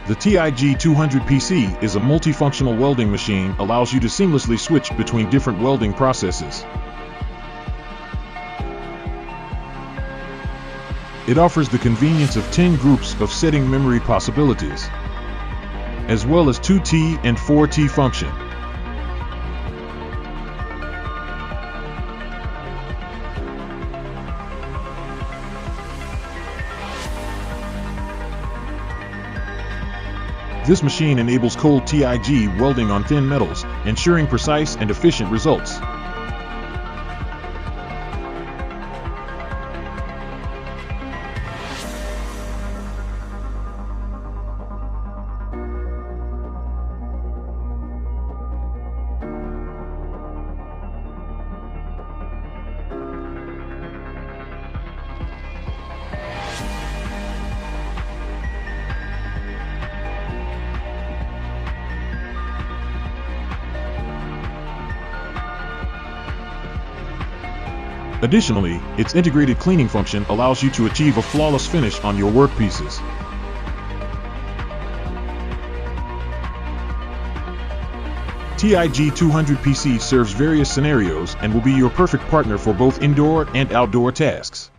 The TIG-200PC is a multifunctional welding machine, allows you to seamlessly switch between different welding processes. It offers the convenience of 10 groups of setting memory possibilities, as well as 2T and 4T function. This machine enables cold TIG welding on thin metals, ensuring precise and efficient results. Additionally, its integrated cleaning function allows you to achieve a flawless finish on your workpieces. TIG-200PC serves various scenarios and will be your perfect partner for both indoor and outdoor tasks.